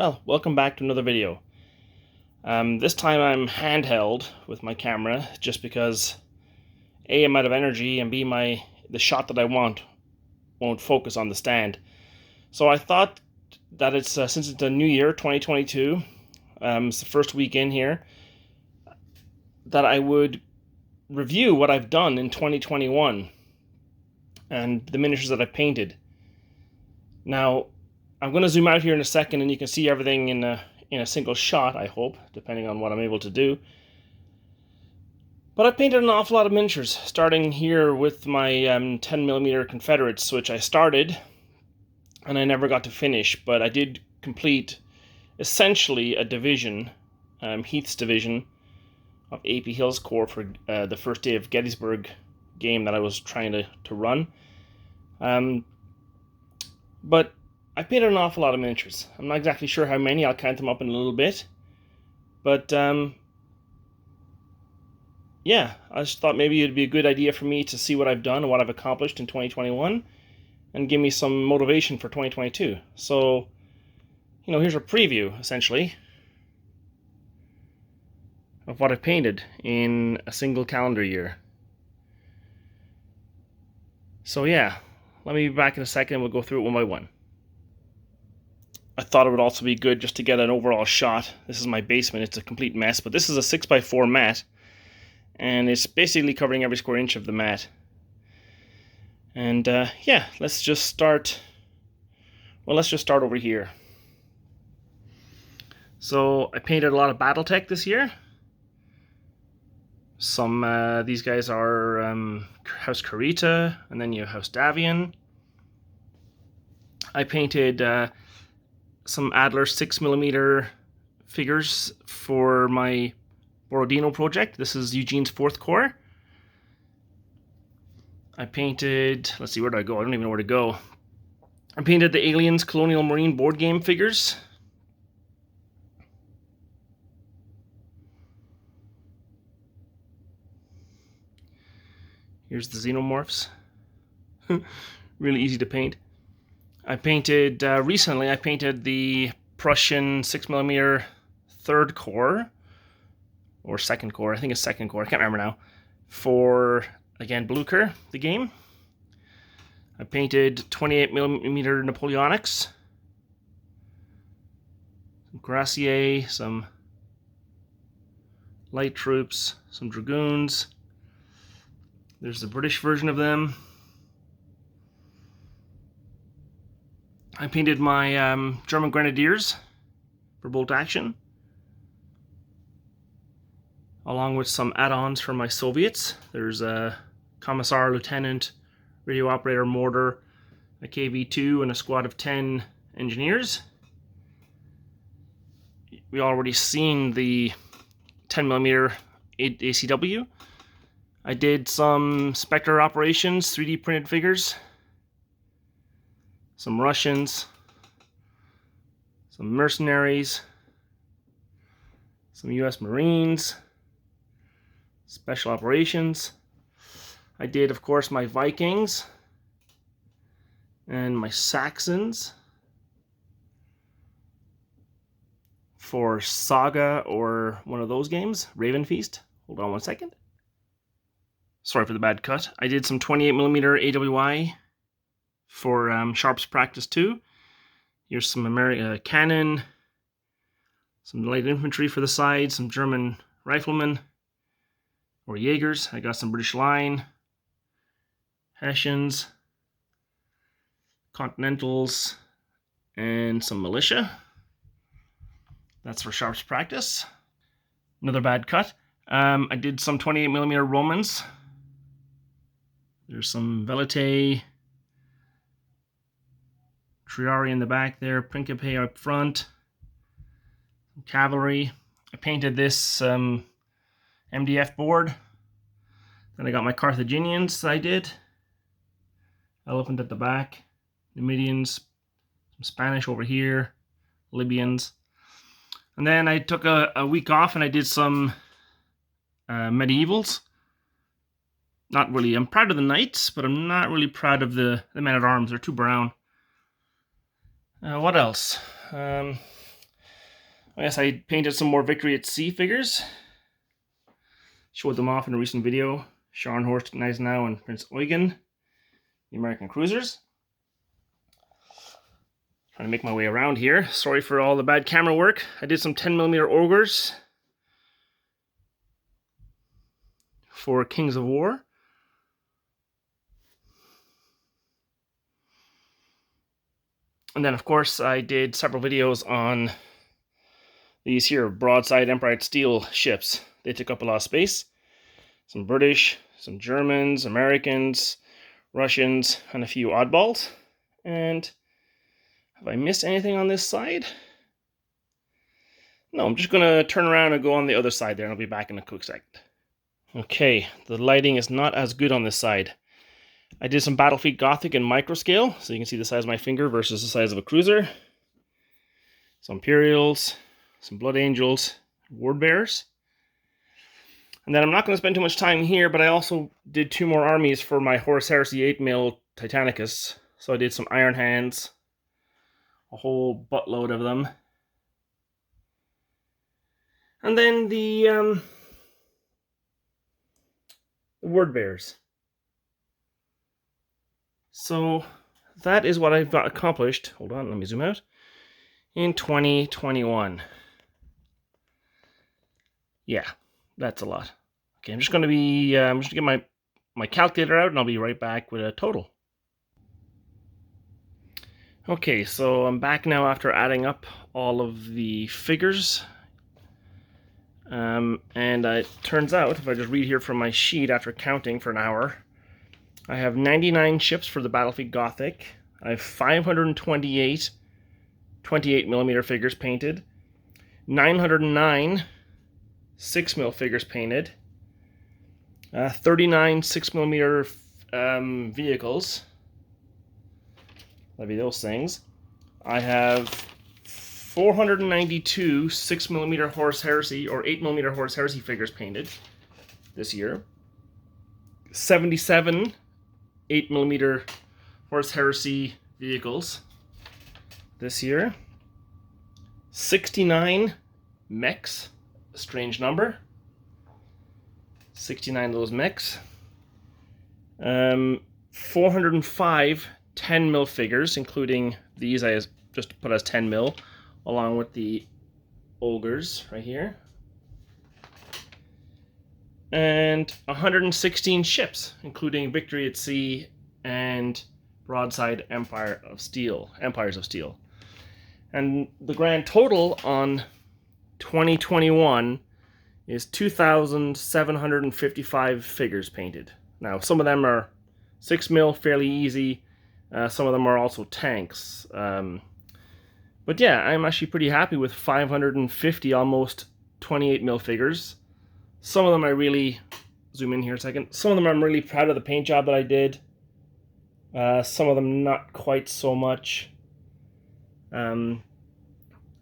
Well, welcome back to another video. This time I'm handheld with my camera just because A, I'm out of energy, and B, the shot that I want won't focus on the stand. So I thought that since it's a new year, 2022, it's the first week in here, that I would review what I've done in 2021 and the miniatures that I've painted. Now, I'm going to zoom out here in a second and you can see everything in a single shot, I hope, depending on what I'm able to do. But I painted an awful lot of miniatures, starting here with my 10mm Confederates, which I started and I never got to finish, but I did complete essentially a division, Heath's division of AP Hills Corps for the first day of Gettysburg game that I was trying to run. But I painted an awful lot of miniatures. I'm not exactly sure how many. I'll count them up in a little bit. But, yeah, I just thought maybe it'd be a good idea for me to see what I've done and what I've accomplished in 2021 and give me some motivation for 2022. So, here's a preview, essentially, of what I've painted in a single calendar year. So, yeah, let me be back in a second and we'll go through it one by one. I thought it would also be good just to get an overall shot. This is my basement. It's a complete mess, but this is a 6x4 mat, and it's basically covering every square inch of the mat. And yeah, let's just start. Well, let's just start over here. So I painted a lot of BattleTech this year. These guys are House Kurita, and then you have House Davion. I painted some Adler 6mm figures for my Borodino project. This is Eugene's 4th Corps. I painted, let's see, where do I go? I don't even know where to go. I painted the Aliens Colonial Marine board game figures. Here's the Xenomorphs. Really easy to paint. I painted, recently I painted the Prussian 6mm 3rd Corps, or 2nd Corps, I think it's 2nd Corps, I can't remember now, for, again, Blucher, the game. I painted 28mm Napoleonics, some Gracier, some light troops, some dragoons. There's the British version of them. I painted my German Grenadiers for bolt action, along with some add-ons for my Soviets. There's a Commissar, Lieutenant, Radio Operator, Mortar, a KV-2, and a squad of 10 engineers. We already seen the 10mm ACW. I did some Spectre Operations 3D printed figures, some Russians, some mercenaries, some US Marines, Special Operations. I did, of course, my Vikings and my Saxons for Saga or one of those games, Raven Feast. Hold on one second. Sorry for the bad cut. I did some 28mm AWI for Sharp's Practice 2. Here's some cannon, some light infantry for the side, some German riflemen or Jaegers. I got some British Line, Hessians, Continentals, and some militia. That's for Sharp's Practice. Another bad cut. I did some 28mm Romans. There's some Velite, Triari in the back there, Principe up front, some cavalry. I painted this MDF board. Then I got my Carthaginians I did. Elephant at the back, Numidians, some Spanish over here, Libyans. And then I took a week off and I did some medievals. Not really, I'm proud of the knights, but I'm not really proud of the men-at-arms. They're too brown. What else? I guess I painted some more Victory at Sea figures. Showed them off in a recent video. Scharnhorst, Gneisenau, and Prince Eugen, the American cruisers. Trying to make my way around here. Sorry for all the bad camera work. I did some 10mm ogres for Kings of War. And then, of course, I did several videos on these here broadside Empire steel ships. They took up a lot of space. Some British, some Germans, Americans, Russians, and a few oddballs. And have I missed anything on this side? No, I'm just going to turn around and go on the other side there, and I'll be back in a quick second. Okay, the lighting is not as good on this side. I did some Battlefleet Gothic in micro scale, so you can see the size of my finger versus the size of a cruiser. Some Imperials, some Blood Angels, Ward Bearers. And then I'm not going to spend too much time here, but I also did 2 more armies for my Horus Heresy 8mm Titanicus. So I did some Iron Hands, a whole buttload of them. And then the Word Bearers. So that is what I've got accomplished. Hold on, let me zoom out. In 2021. Yeah, that's a lot. Okay, I'm just going to get my calculator out, and I'll be right back with a total. Okay, so I'm back now after adding up all of the figures. And it turns out, if I just read here from my sheet after counting for an hour, I have 99 ships for the Battlefleet Gothic. I have 528 28mm figures painted, 909 6mm figures painted, 39 6mm vehicles. That'd be those things. I have 492 6mm Horus Heresy or 8mm Horus Heresy figures painted this year. 77 8mm Horus Heresy vehicles this year. 69 mechs, a strange number. 69 of those mechs. 405 10mm figures, including these I just put as 10mm, along with the ogres right here. And 116 ships, including Victory at Sea and Broadside Empires of Steel. And the grand total on 2021 is 2,755 figures painted. Now, some of them are 6mm, fairly easy. Some of them are also tanks. But yeah, I'm actually pretty happy with 550 almost 28mm figures. Some of them I really, zoom in here a second, some of them I'm really proud of the paint job that I did. Some of them not quite so much. I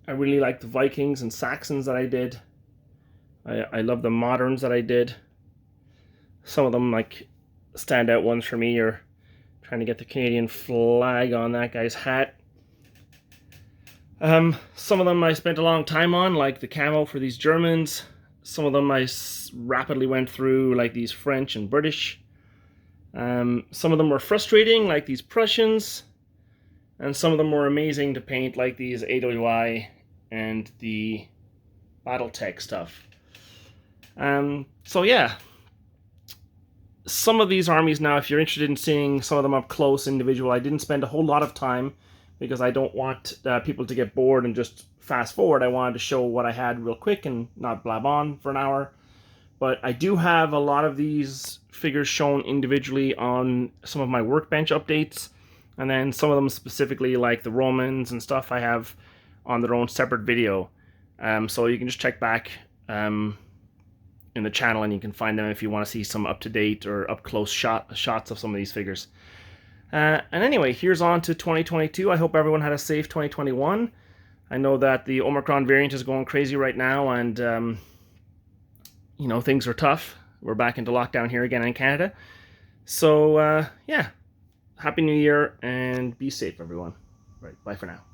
really like the Vikings and Saxons that I did. I love the moderns that I did. Some of them, like, standout ones for me are trying to get the Canadian flag on that guy's hat. Some of them I spent a long time on, like the camo for these Germans. Some of them I rapidly went through, like these French and British. Some of them were frustrating, like these Prussians. And some of them were amazing to paint, like these AWI and the Battletech stuff. So yeah. Some of these armies now, if you're interested in seeing some of them up close, individual, I didn't spend a whole lot of time because I don't want people to get bored and just fast forward. I wanted to show what I had real quick and not blab on for an hour. But I do have a lot of these figures shown individually on some of my workbench updates. And then some of them specifically, like the Romans and stuff, I have on their own separate video. So you can just check back in the channel and you can find them if you want to see some up-to-date or up-close shots of some of these figures. And anyway, here's on to 2022. I hope everyone had a safe 2021. I know that the Omicron variant is going crazy right now, and you know, things are tough. We're back into lockdown here again in Canada. So yeah, Happy New Year and be safe, everyone. Right, bye for now.